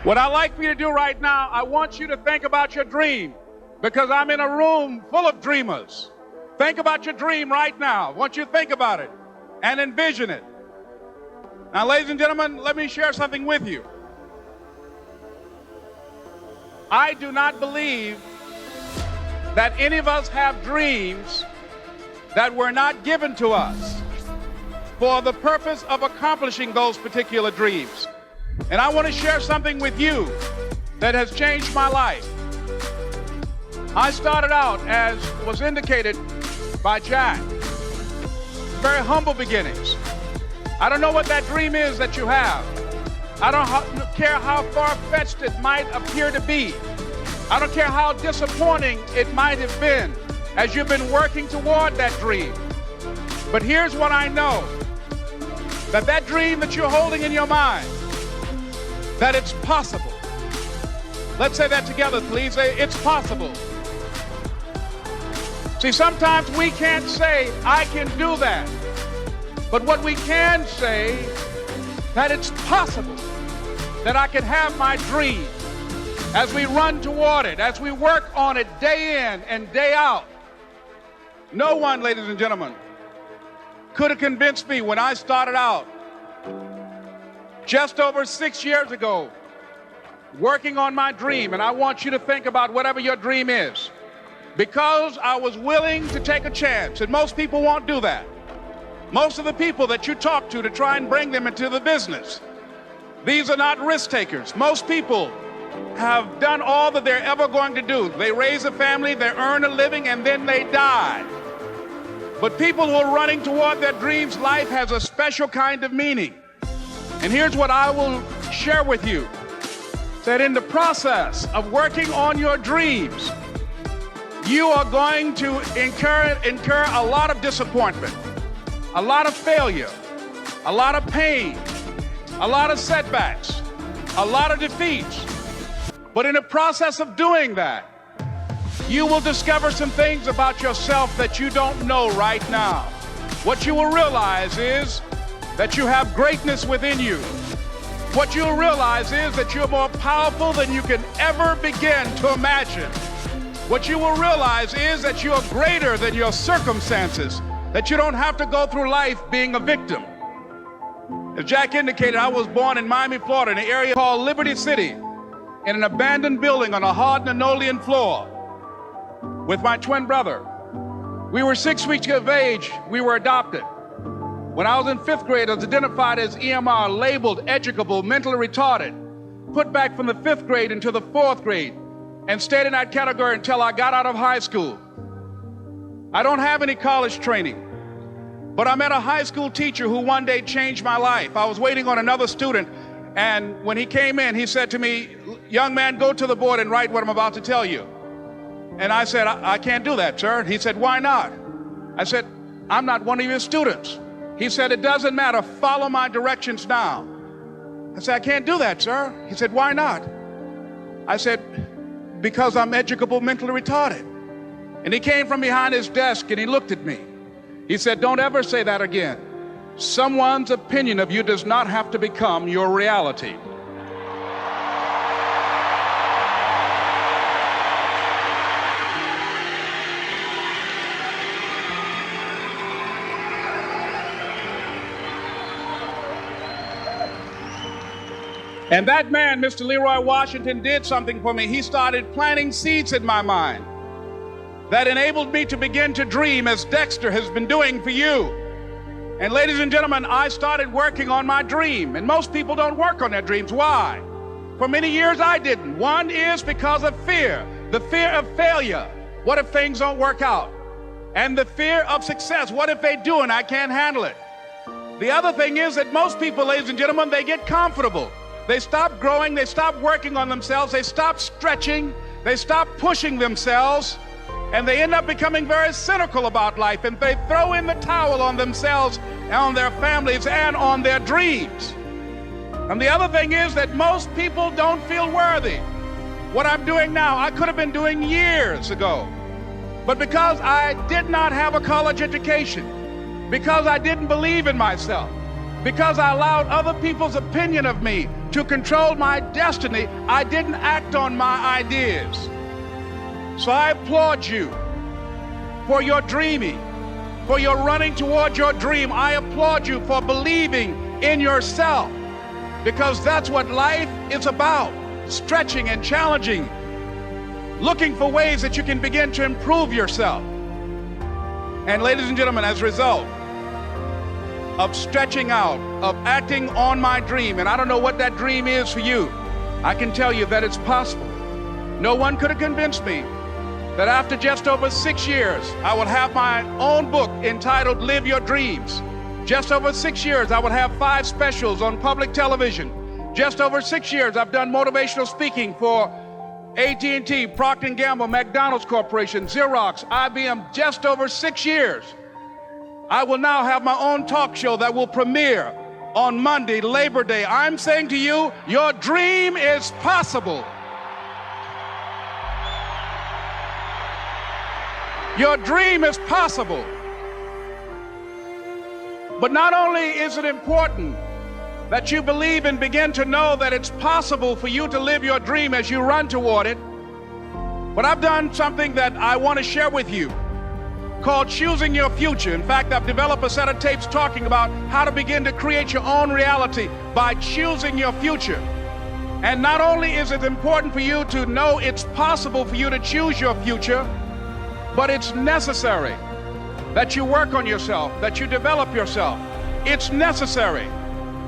What I'd like for you to do right now, I want you to think about your dream, because I'm in a room full of dreamers. Think about your dream right now. I want you to think about it and envision it. Now, ladies and gentlemen, let me share something with you. I do not believe that any of us have dreams that were not given to us for the purpose of accomplishing those particular dreams. And I want to share something with you that has changed my life. I started out, as was indicated by Jack, very humble beginnings. I don't know what that dream is that you have. I don't care how far-fetched it might appear to be. I don't care how disappointing it might have been as you've been working toward that dream. But here's what I know, that dream that you're holding in your mind, that it's possible. Let's say that together, please. It's possible. See, sometimes we can't say, I can do that. But what we can say, that it's possible that I can have my dream as we run toward it, as we work on it day in and day out. No one, ladies and gentlemen, could have convinced me when I started out just over 6 years ago, working on my dream. And I want you to think about whatever your dream is, because I was willing to take a chance. And most people won't do that. Most of the people that you talk to try and bring them into the business, these are not risk takers. Most people have done all that they're ever going to do. They raise a family, they earn a living, and then they die. But people who are running toward their dreams, life has a special kind of meaning. And here's what I will share with you, that in the process of working on your dreams, you are going to incur a lot of disappointment, a lot of failure, a lot of pain, a lot of setbacks, a lot of defeats. But in the process of doing that, you will discover some things about yourself that you don't know right now. What you will realize is that you have greatness within you. What you'll realize is that you're more powerful than you can ever begin to imagine. What you will realize is that you're greater than your circumstances, that you don't have to go through life being a victim. As Jack indicated, I was born in Miami, Florida, in an area called Liberty City, in an abandoned building on a hard linoleum floor with my twin brother. We were 6 weeks of age. We were adopted. When I was in 5th grade, I was identified as EMR, labeled educable, mentally retarded, put back from the 5th grade into the 4th grade, and stayed in that category until I got out of high school. I don't have any college training, but I met a high school teacher who one day changed my life. I was waiting on another student, and when he came in, he said to me, "Young man, go to the board and write what I'm about to tell you." And I said, I can't do that, sir. He said, "Why not?" I said, "I'm not one of your students." He said, "It doesn't matter. Follow my directions now." I said, "I can't do that, sir." He said, "Why not?" I said, "Because I'm educable, mentally retarded." And he came from behind his desk and he looked at me. He said, "Don't ever say that again. Someone's opinion of you does not have to become your reality." And that man, Mr. Leroy Washington, did something for me. He started planting seeds in my mind that enabled me to begin to dream, as Dexter has been doing for you. And ladies and gentlemen, I started working on my dream. And most people don't work on their dreams. Why? For many years I didn't. One is because of fear. The fear of failure. What if things don't work out? And the fear of success. What if they do and I can't handle it? The other thing is that most people, ladies and gentlemen, they get comfortable. They stop growing, they stop working on themselves, they stop stretching, they stop pushing themselves, and they end up becoming very cynical about life, and they throw in the towel on themselves, and on their families, and on their dreams. And the other thing is that most people don't feel worthy. What I'm doing now, I could have been doing years ago. But because I did not have a college education, because I didn't believe in myself, because I allowed other people's opinion of me to control my destiny, I didn't act on my ideas. So I applaud you for your dreaming, for your running toward your dream. I applaud you for believing in yourself, because that's what life is about, stretching and challenging, looking for ways that you can begin to improve yourself. And ladies and gentlemen, as a result of stretching out, of acting on my dream, and I don't know what that dream is for you, I can tell you that it's possible. No one could have convinced me that after just over 6 years, I would have my own book entitled Live Your Dreams. Just over 6 years, I would have 5 specials on public television. Just over 6 years, I've done motivational speaking for AT&T, Procter & Gamble, McDonald's Corporation, Xerox, IBM. Just over 6 years. I will now have my own talk show that will premiere on Monday, Labor Day. I'm saying to you, your dream is possible. Your dream is possible. But not only is it important that you believe and begin to know that it's possible for you to live your dream as you run toward it, but I've done something that I want to share with you called Choosing Your Future. In fact, I've developed a set of tapes talking about how to begin to create your own reality by choosing your future. And not only is it important for you to know it's possible for you to choose your future, but it's necessary that you work on yourself, that you develop yourself. It's necessary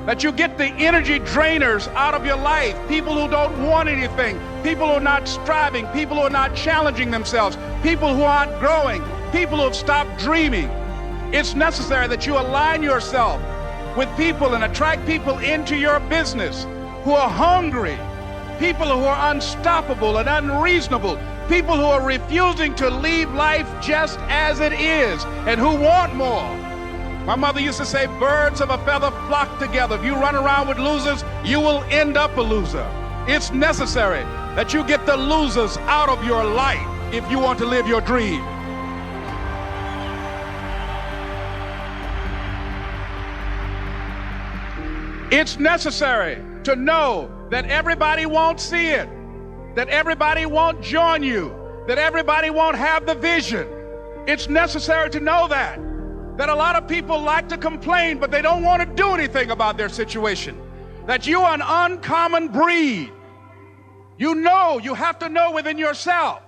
that you get the energy drainers out of your life, people who don't want anything, people who are not striving, people who are not challenging themselves, people who aren't growing, people who have stopped dreaming. It's necessary that you align yourself with people and attract people into your business who are hungry, people who are unstoppable and unreasonable, people who are refusing to leave life just as it is and who want more. My mother used to say, birds of a feather flock together. If you run around with losers, you will end up a loser. It's necessary that you get the losers out of your life if you want to live your dream. It's necessary to know that everybody won't see it, that everybody won't join you, that everybody won't have the vision. It's necessary to know that a lot of people like to complain, but they don't want to do anything about their situation, that you are an uncommon breed. You know, you have to know within yourself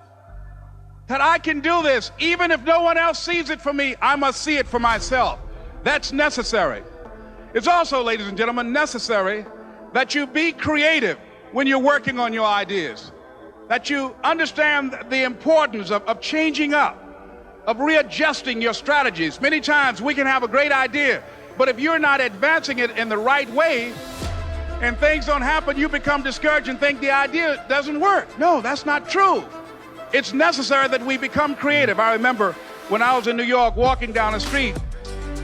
that I can do this. Even if no one else sees it for me, I must see it for myself. That's necessary. It's also, ladies and gentlemen, necessary that you be creative when you're working on your ideas, that you understand the importance of changing up, of readjusting your strategies. Many times we can have a great idea, but if you're not advancing it in the right way and things don't happen, you become discouraged and think the idea doesn't work. No, that's not true. It's necessary that we become creative. I remember when I was in New York walking down the street,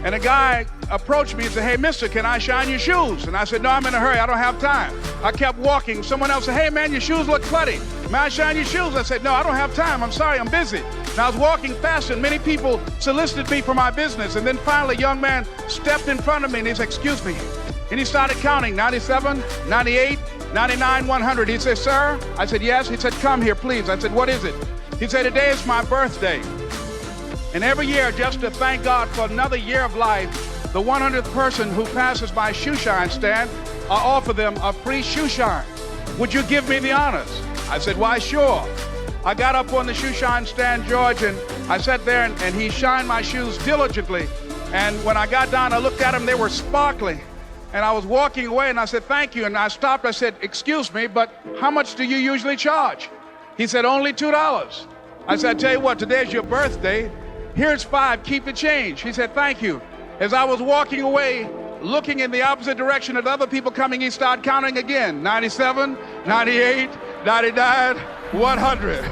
and a guy approached me and said, "Hey, mister, can I shine your shoes?" And I said, "No, I'm in a hurry. I don't have time." I kept walking. Someone else said, "Hey, man, your shoes look cruddy. May I shine your shoes?" I said, "No, I don't have time. I'm sorry, I'm busy." And I was walking fast, and many people solicited me for my business. And then finally, a young man stepped in front of me, and he said, "Excuse me." And he started counting, 97, 98, 99, 100. He said, "Sir?" I said, "Yes." He said, "Come here, please." I said, "What is it?" He said, "Today is my birthday. And every year, just to thank God for another year of life, the 100th person who passes my shoe shine stand, I offer them a free shoe shine. Would you give me the honors?" I said, "Why, sure." I got up on the shoe shine stand, George, and I sat there and he shined my shoes diligently. And when I got down, I looked at them, they were sparkling. And I was walking away and I said, "Thank you." And I stopped, I said, "Excuse me, but how much do you usually charge?" He said, "Only $2. I said, "I tell you what, today's your birthday. Here's $5, keep the change." He said, "Thank you." As I was walking away, looking in the opposite direction at other people coming, he started counting again. 97, 98, 99, 100.